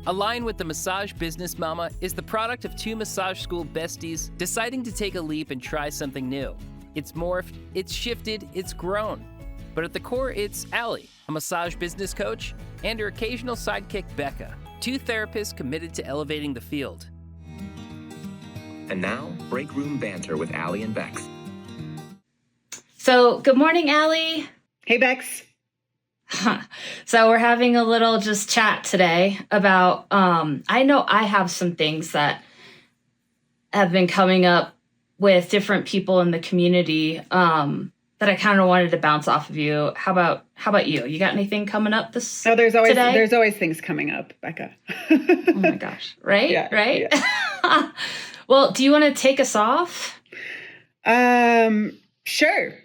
Align with the Massage Business Mama is the product of two massage school besties deciding to take a leap and try something new. It's morphed, it's shifted, it's grown. But at the core, it's Allie, a massage business coach, and her occasional sidekick, Becca, two therapists committed to elevating the field. And now, break room banter with Allie and Bex. So, good morning, Allie. Hey, Bex. So we're having a little just chat today about, I know I have some things that have been coming up with different people in the community that I kind of wanted to bounce off of you. How about you? You got anything coming up today? There's always things coming up, Becca. Oh my gosh. Right? Yeah, right? Yeah. Well, do you want to take us off? Sure.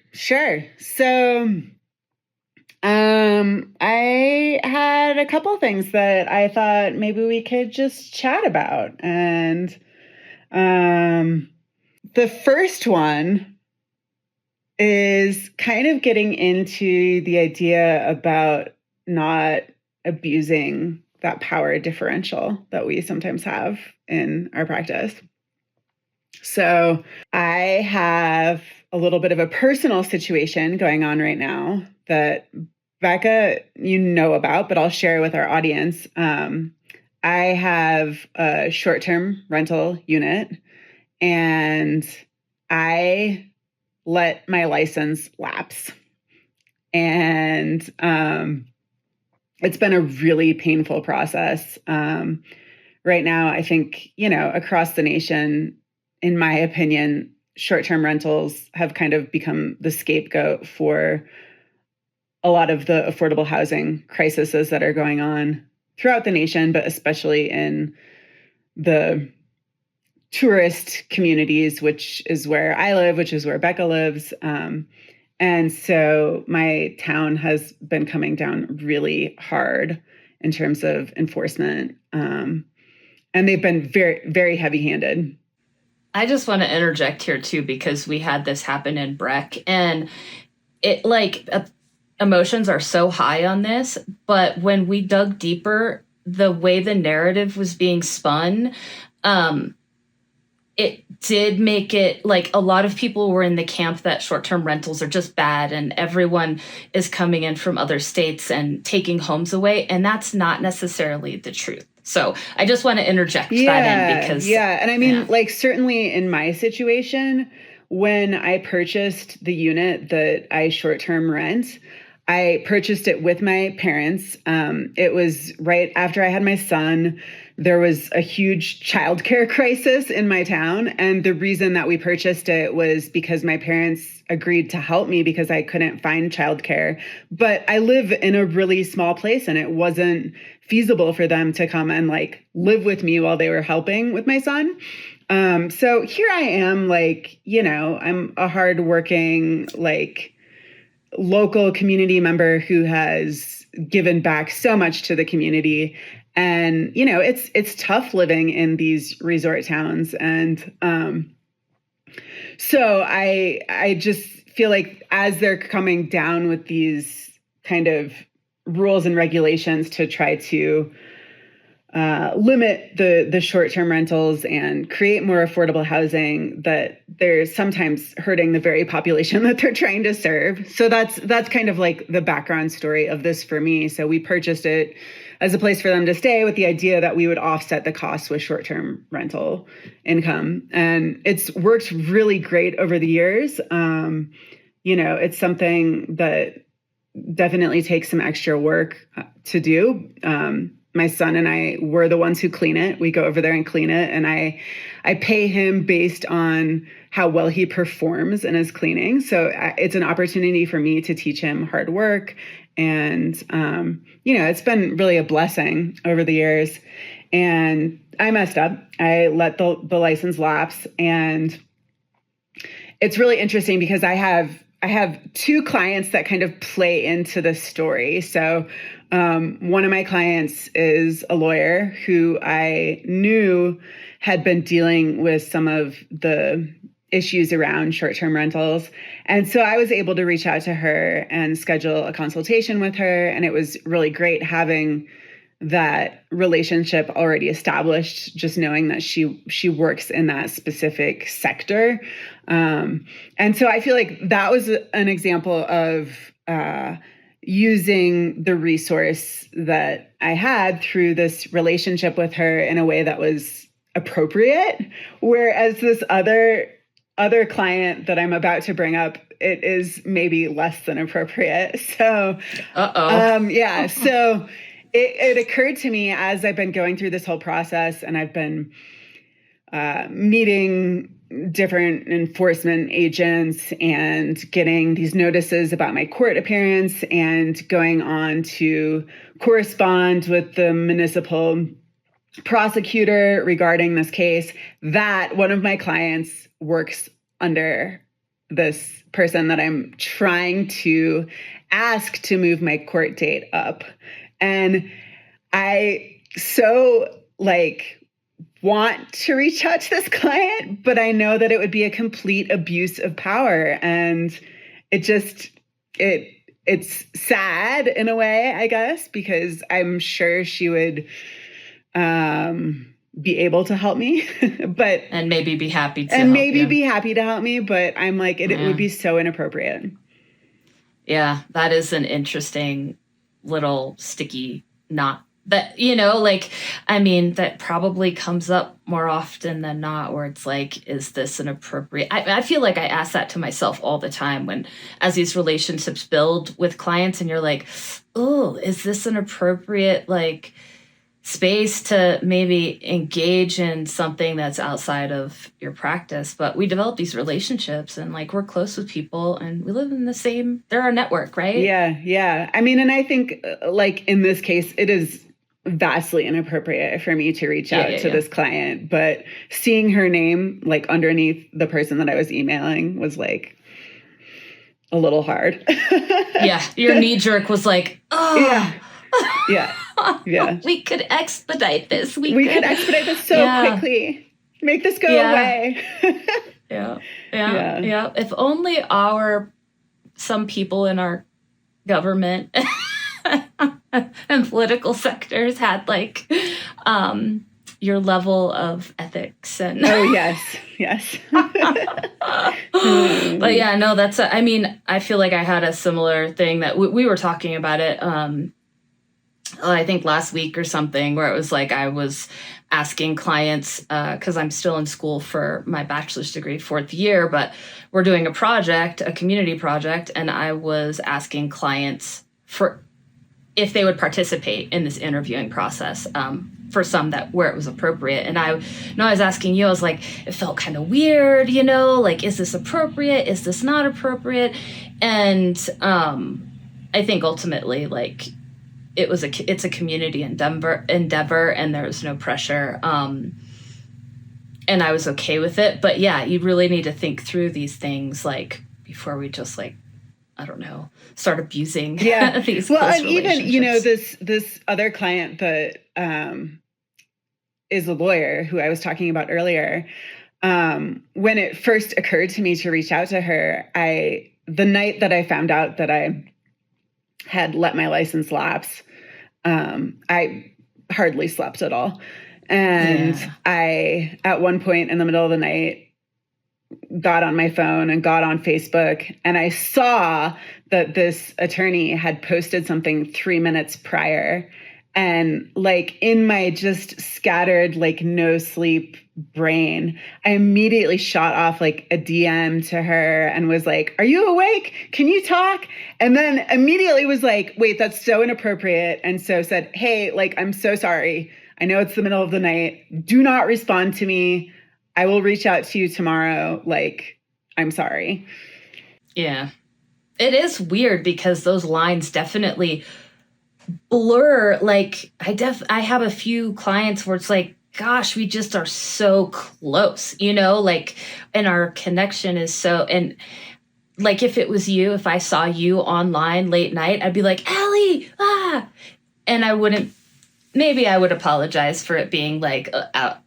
So, I had a couple things that I thought maybe we could just chat about. And, the first one is kind of getting into the idea about not abusing that power differential that we sometimes have in our practice. So I have a little bit of a personal situation going on right now that Becca, you know about, but I'll share with our audience. I have a short-term rental unit, and I let my license lapse. And it's been a really painful process. Right now, I think, across the nation, in my opinion, short-term rentals have kind of become the scapegoat for a lot of the affordable housing crises that are going on throughout the nation, but especially in the tourist communities, which is where I live, which is where Becca lives. And so my town has been coming down really hard in terms of enforcement. And they've been very, very heavy-handed. I just want to interject here too, because we had this happen in Breck, and it emotions are so high on this, but when we dug deeper, the way the narrative was being spun, it did make it like a lot of people were in the camp that short-term rentals are just bad and everyone is coming in from other states and taking homes away. And that's not necessarily the truth. So I just want to interject that in because... Yeah. And I mean, certainly in my situation, when I purchased the unit that I short-term rent, I purchased it with my parents. It was right after I had my son. There was a huge childcare crisis in my town. And the reason that we purchased it was because my parents agreed to help me because I couldn't find childcare. But I live in a really small place and it wasn't feasible for them to come and live with me while they were helping with my son. So here I am, I'm a hardworking, local community member who has given back so much to the community. And, it's tough living in these resort towns. And so I just feel like as they're coming down with these kind of rules and regulations to try to limit the short-term rentals and create more affordable housing, that they're sometimes hurting the very population that they're trying to serve. So that's kind of the background story of this for me. So we purchased it as a place for them to stay with the idea that we would offset the costs with short-term rental income. And it's worked really great over the years. It's something that definitely takes some extra work to do. My son and I were the ones who clean it. We go over there and clean it. And I pay him based on how well he performs in his cleaning. So it's an opportunity for me to teach him hard work. And, it's been really a blessing over the years. And I messed up. I let the license lapse. And it's really interesting because I have two clients that kind of play into the story. So one of my clients is a lawyer who I knew had been dealing with some of the issues around short-term rentals. And so I was able to reach out to her and schedule a consultation with her. And it was really great having that relationship already established, just knowing that she works in that specific sector. And so I feel like that was an example of using the resource that I had through this relationship with her in a way that was appropriate. Whereas this other client that I'm about to bring up, it is maybe less than appropriate. So, yeah. So it occurred to me as I've been going through this whole process, and I've been meeting different enforcement agents and getting these notices about my court appearance and going on to correspond with the municipal prosecutor regarding this case, that one of my clients works under this person that I'm trying to ask to move my court date up. And I want to reach out to this client, but I know that it would be a complete abuse of power. And it's sad in a way, I guess, because I'm sure she would be able to help me, and maybe be happy to help me. But I'm like, it would be so inappropriate. Yeah, that is an interesting little sticky knot that, that probably comes up more often than not, where it's like, is this an appropriate? I feel like I ask that to myself all the time as these relationships build with clients, and you're like, oh, is this an appropriate, space to maybe engage in something that's outside of your practice? But we develop these relationships, and we're close with people, and we live in they're our network, right? Yeah. I mean, and I think in this case, it is vastly inappropriate for me to reach out to this client, but seeing her name underneath the person that I was emailing was a little hard. Yeah. Your knee jerk was oh. Yeah. We could expedite this. We could expedite this so quickly. Make this go away. Yeah. If only some people in our government and political sectors had your level of ethics and yes. But yeah, no, I feel like I had a similar thing that we were talking about it. I think last week or something, where it was I was asking clients, because I'm still in school for my bachelor's degree, 4th year, but we're doing a community project, and I was asking clients for if they would participate in this interviewing process, for some where it was appropriate. And I was asking you, I was like, it felt kind of weird, is this appropriate? Is this not appropriate? And I think ultimately, it's a community endeavor, and there was no pressure. And I was okay with it. But yeah, you really need to think through these things before we just I don't know, start abusing these well, close and even this other client that is a lawyer who I was talking about earlier. When it first occurred to me to reach out to her, the night that I found out that I had let my license lapse, I hardly slept at all. And I, at one point in the middle of the night, got on my phone and got on Facebook, and I saw that this attorney had posted something 3 minutes prior. And in my just scattered, no sleep brain, I immediately shot off a DM to her and was like, "Are you awake? Can you talk?" And then immediately was like, "Wait, that's so inappropriate." And so said, "Hey, I'm so sorry. I know it's the middle of the night. Do not respond to me. I will reach out to you tomorrow. I'm sorry." Yeah. It is weird because those lines definitely blur. I have a few clients where it's gosh, we just are so close, and our connection is so, and if it was you, if I saw you online late night, I'd be like, "Allie, and I would apologize for it being out,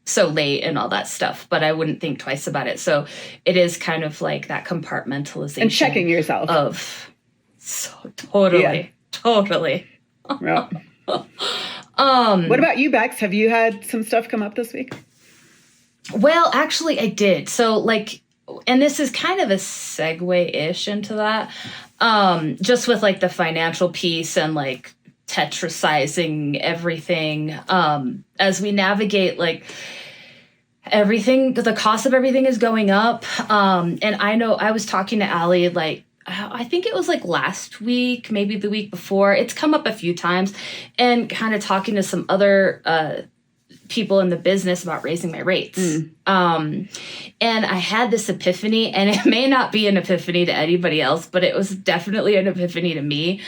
so late and all that stuff, but I wouldn't think twice about it. So it is kind of that compartmentalization and checking yourself of totally. Yeah. What about you, Bex? Have you had some stuff come up this week? Well, actually, I did. So, like, and this is kind of a segue-ish into that, just with like the financial piece and like tetrasizing everything, as we navigate like everything, the cost of everything is going up. And I know I was talking to Allie, like, I think it was like last week, maybe the week before. It's come up a few times, and kind of talking to some other people in the business about raising my rates. And I had this epiphany, and it may not be an epiphany to anybody else, but it was definitely an epiphany to me,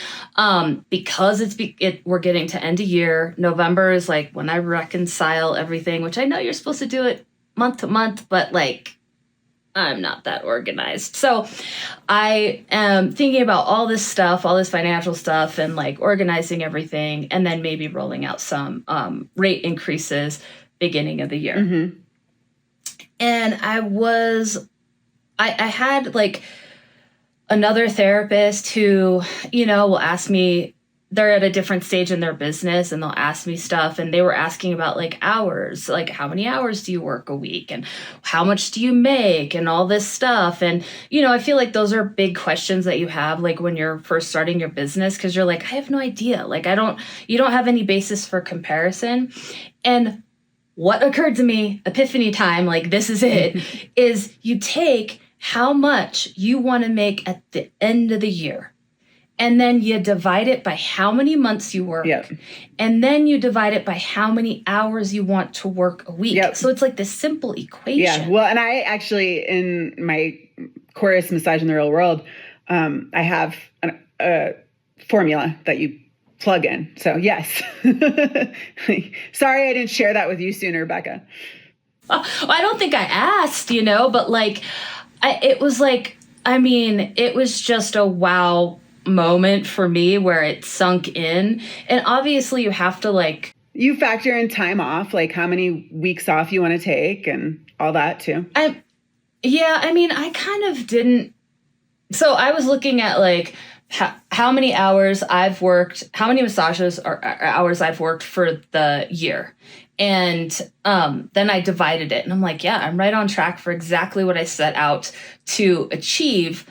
because we're getting to end of year. November is like when I reconcile everything, which I know you're supposed to do it month to month, but like, I'm not that organized. So I am thinking about all this stuff, all this financial stuff, and like organizing everything, and then maybe rolling out some rate increases beginning of the year. Mm-hmm. And I had like another therapist who, will ask me, they're at a different stage in their business, and they'll ask me stuff, and they were asking about like hours, like how many hours do you work a week, and how much do you make, and all this stuff. And, I feel like those are big questions that you have like when you're first starting your business, because you're like, I have no idea. Like, you don't have any basis for comparison. And what occurred to me, epiphany time, like this is it, is you take how much you want to make at the end of the year, and then you divide it by how many months you work. Yep. And then you divide it by how many hours you want to work a week. Yep. So it's like this simple equation. Yeah. Well, and I actually, in my course, Massage in the Real World, I have a formula that you plug in. So yes. Sorry I didn't share that with you sooner, Becca. I don't think I asked, but like, it was just a wow moment for me where it sunk in. And obviously you have to like, you factor in time off, like how many weeks off you want to take and all that too. I kind of didn't. So I was looking at like how many hours I've worked, how many massages or hours I've worked for the year. And then I divided it, and I'm like, yeah, I'm right on track for exactly what I set out to achieve,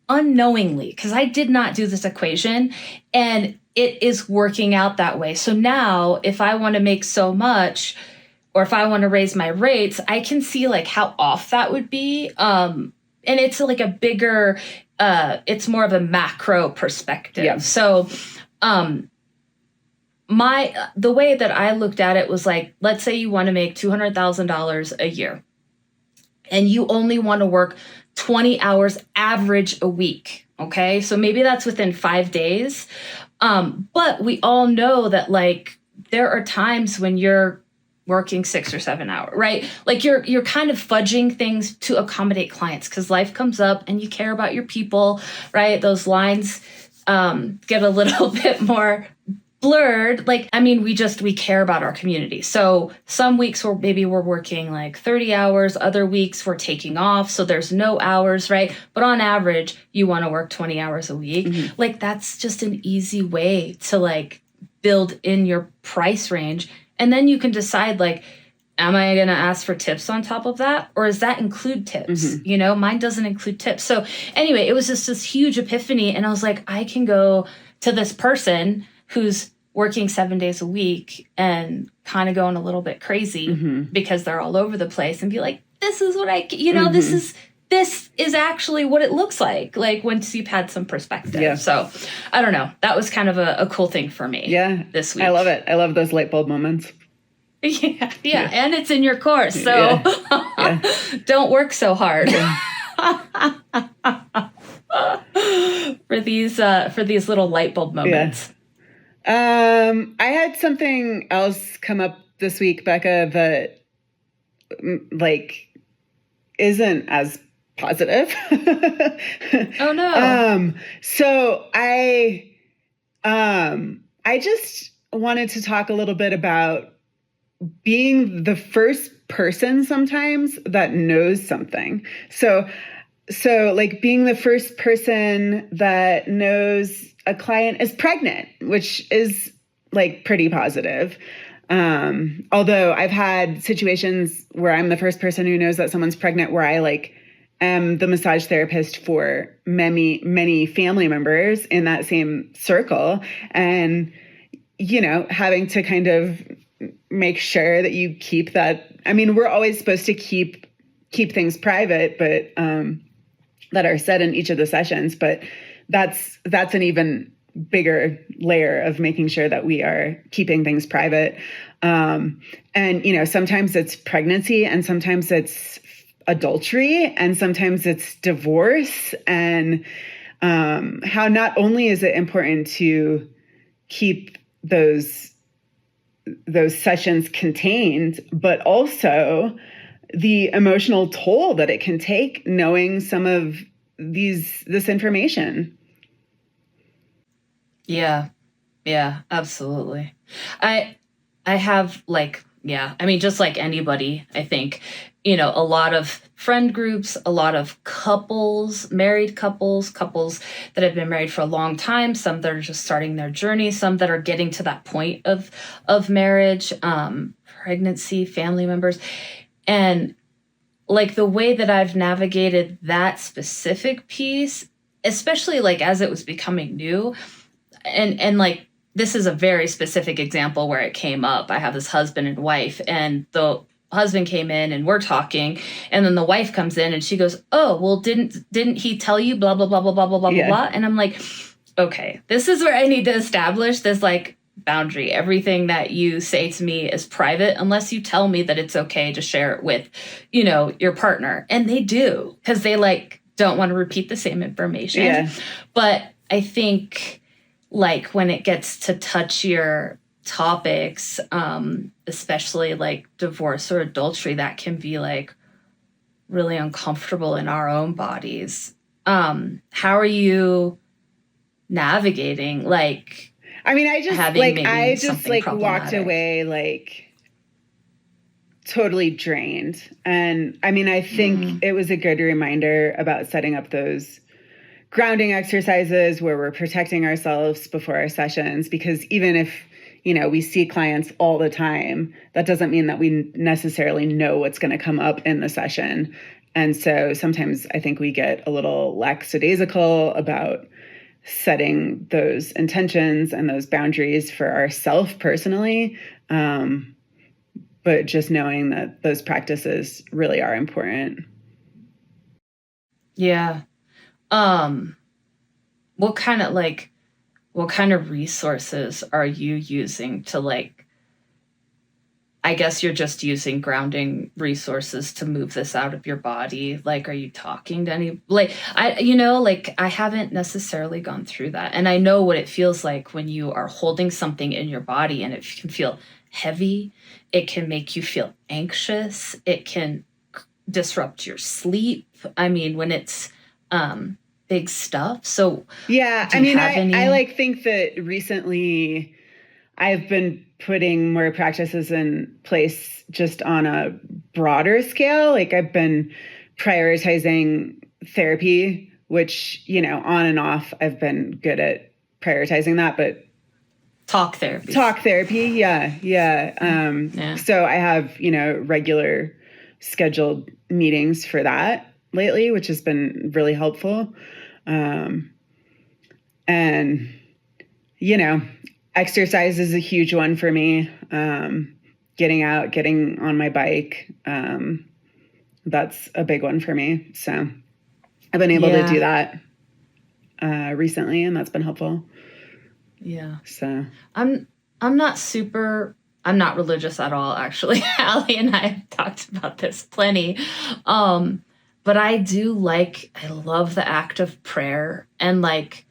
unknowingly, because I did not do this equation, and it is working out that way. So now if I want to make so much, or if I want to raise my rates, I can see like how off that would be. And it's like a bigger, it's more of a macro perspective. Yeah. So the way that I looked at it was like, let's say you want to make $200,000 a year, and you only want to work 20 hours average a week. Okay. So maybe that's within 5 days. But we all know that like there are times when you're working 6 or 7 hours, right? Like you're kind of fudging things to accommodate clients, because life comes up and you care about your people, right? Those lines get a little bit more blurred. Like, we care about our community. So some weeks we're working like 30 hours, other weeks we're taking off, so there's no hours, right? But on average, you want to work 20 hours a week. Mm-hmm. Like, that's just an easy way to like build in your price range. And then you can decide like, am I going to ask for tips on top of that? Or does that include tips? Mm-hmm. Mine doesn't include tips. So anyway, it was just this huge epiphany. And I was like, I can go to this person who's working 7 days a week and kind of going a little bit crazy, mm-hmm. because they're all over the place, and be like, this is what mm-hmm. this is actually what it looks like once you've had some perspective. Yeah. So I don't know. That was kind of a cool thing for me. Yeah. This week. I love it. I love those light bulb moments. Yeah. And it's in your course. So don't work so hard. Yeah. for these little light bulb moments. Yeah. I had something else come up this week, Becca, that like isn't as positive. Oh no. So I just wanted to talk a little bit about being the first person sometimes that knows something. So like being the first person that knows a client is pregnant, which is like pretty positive. Although I've had situations where I'm the first person who knows that someone's pregnant, where I like am the massage therapist for many family members in that same circle. And, you know, having to kind of make sure that you keep that. I mean, we're always supposed to keep things private, but, that are said in each of the sessions, but that's an even bigger layer of making sure that we are keeping things private. And, you know, sometimes it's pregnancy, and sometimes it's adultery, and sometimes it's divorce. And how not only is it important to keep those sessions contained, but also the emotional toll that it can take knowing some of this information. Yeah, absolutely. I have like, I mean, just like anybody, I think, you know, a lot of friend groups, a lot of couples, married couples that have been married for a long time, some that are just starting their journey, some that are getting to that point of marriage, pregnancy, family members. And like the way that I've navigated that specific piece, especially like as it was becoming new, and like, this is a very specific example where it came up. I have this husband and wife, and the husband came in and we're talking, and then the wife comes in and she goes, "Oh, well, didn't he tell you blah, blah, blah, blah, blah, blah, blah, blah." And I'm like, okay, this is where I need to establish this like boundary. Everything that you say to me is private unless you tell me that it's okay to share it with, you know, your partner. And they do, because they like don't want to repeat the same information. Yeah. But I think like when it gets to touchier topics, especially like divorce or adultery, that can be like really uncomfortable in our own bodies. How are you navigating like, I mean, I just walked away like totally drained. And I mean, I think it was a good reminder about setting up those grounding exercises where we're protecting ourselves before our sessions, because even if, you know, we see clients all the time, that doesn't mean that we necessarily know what's going to come up in the session. And so sometimes I think we get a little lackadaisical about setting those intentions and those boundaries for ourselves personally. But just knowing that those practices really are important. Yeah. What kind of resources are you using to like, I guess you're just using grounding resources to move this out of your body. Like, are you talking to any, like, I haven't necessarily gone through that. And I know what it feels like when you are holding something in your body and it can feel heavy. It can make you feel anxious. It can disrupt your sleep. I mean, when it's, big stuff. So yeah, I mean, I like think that recently I've been putting more practices in place just on a broader scale. Like I've been prioritizing therapy, which, you know, on and off, I've been good at prioritizing that, but talk therapy. Yeah. So I have, you know, regular scheduled meetings for that lately, which has been really helpful. And, you know, exercise is a huge one for me. Getting out, getting on my bike. That's a big one for me. So I've been able to do that, recently, and that's been helpful. Yeah. So I'm not religious at all, actually. Allie and I have talked about this plenty. But I love the act of prayer. And like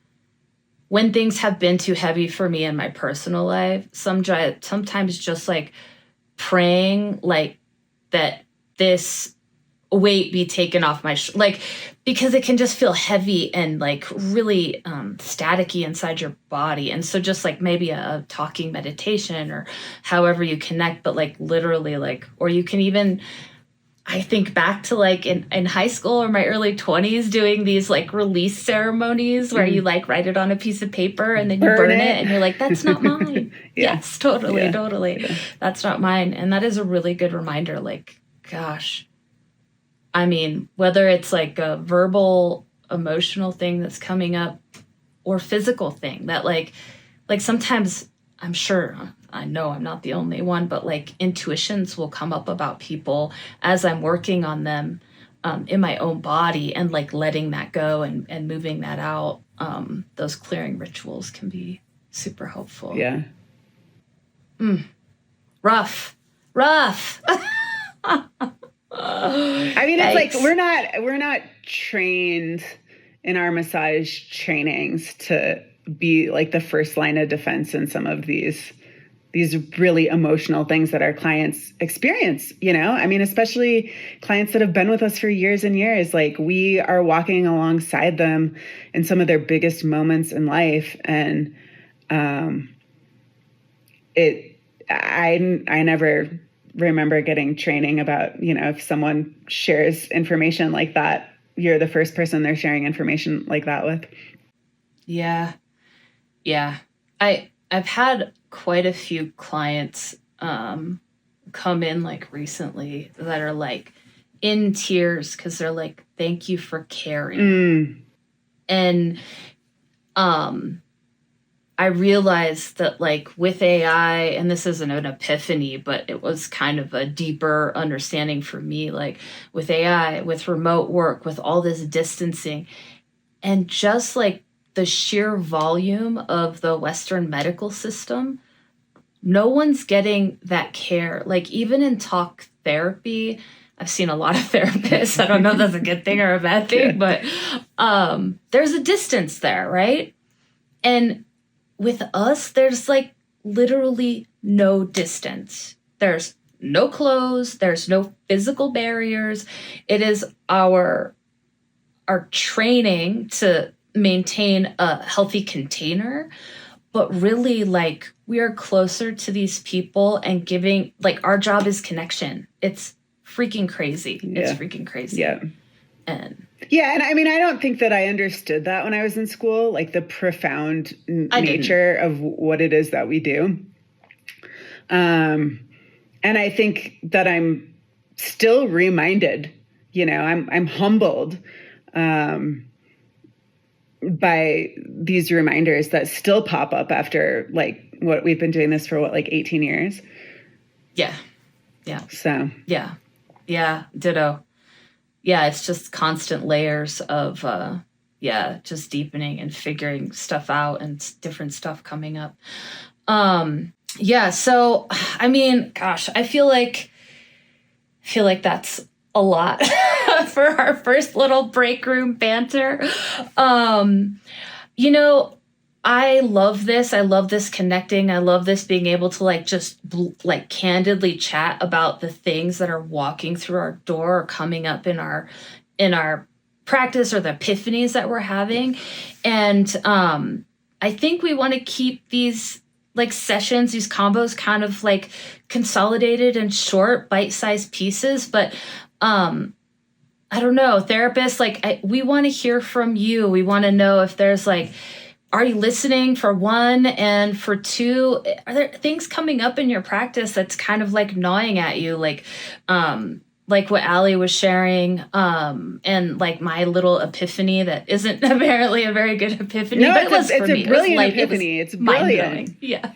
when things have been too heavy for me in my personal life, sometimes just like praying like that this weight be taken off my, because it can just feel heavy and like really staticky inside your body. And so just like maybe a talking meditation or however you connect, but like literally like, or you can even I think back to like in high school or my early 20s doing these like release ceremonies where you like write it on a piece of paper and then you burn it and you're like, that's not mine. Yeah. Yes, totally. Yeah. That's not mine. And that is a really good reminder. Like, gosh, I mean, whether it's like a verbal, emotional thing that's coming up or physical thing that like sometimes I'm sure, I know I'm not the only one, but like intuitions will come up about people as I'm working on them in my own body, and like letting that go and moving that out. Those clearing rituals can be super helpful. Yeah. Rough. I mean, it's like we're not trained in our massage trainings to be like the first line of defense in some of these really emotional things that our clients experience, you know? I mean, especially clients that have been with us for years and years, like we are walking alongside them in some of their biggest moments in life. And I never remember getting training about, you know, if someone shares information like that, you're the first person they're sharing information like that with. Yeah. I've had quite a few clients come in like recently that are like in tears because they're like, thank you for caring. And I realized that like with AI, and this isn't an epiphany, but it was kind of a deeper understanding for me, like with AI, with remote work, with all this distancing, and just like the sheer volume of the Western medical system, no one's getting that care. Like even in talk therapy, I've seen a lot of therapists. I don't know if that's a good thing or a bad thing, but there's a distance there, right? And with us, there's like literally no distance. There's no clothes. There's no physical barriers. It is our training to maintain a healthy container, but really like we are closer to these people and giving, like our job is connection. It's freaking crazy. Yeah. It's freaking crazy. Yeah. And I mean, I don't think that I understood that when I was in school, like the profound nature of what it is that we do. And I think that I'm still reminded, you know, I'm humbled by these reminders that still pop up after like what we've been doing this for like 18 years. Yeah. So yeah, ditto. Yeah, it's just constant layers of just deepening and figuring stuff out and different stuff coming up. So I mean, gosh, I feel like that's a lot for our first little break room banter. You know, I love this. I love this connecting. I love this being able to like just like candidly chat about the things that are walking through our door or coming up in our practice or the epiphanies that we're having. And I think we want to keep these like sessions, these combos kind of like consolidated and short bite-sized pieces. But I don't know, therapists, like we want to hear from you. We want to know if there's like, are you listening for one? And for two, are there things coming up in your practice that's kind of like gnawing at you? Like what Allie was sharing, and like my little epiphany that isn't apparently a very good epiphany. No, but it's a brilliant epiphany. It's brilliant. Yeah.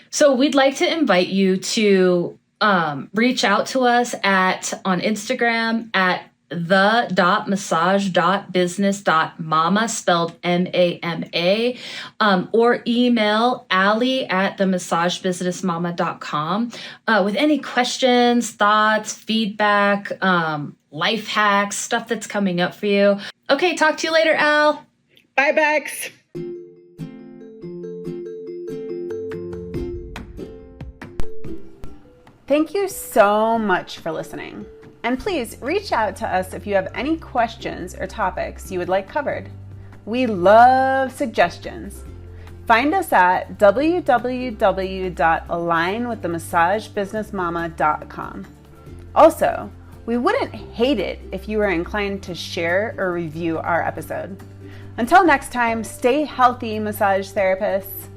So we'd like to invite you to reach out to us on Instagram at the.massage.business.mama, spelled MAMA, or email Allie at themassagebusinessmama.com with any questions, thoughts, feedback, life hacks, stuff that's coming up for you. Okay, talk to you later, Al. Bye, Bex. Thank you so much for listening. And please reach out to us if you have any questions or topics you would like covered. We love suggestions. Find us at www.alignwiththemassagebusinessmama.com. Also, we wouldn't hate it if you were inclined to share or review our episode. Until next time, stay healthy, massage therapists.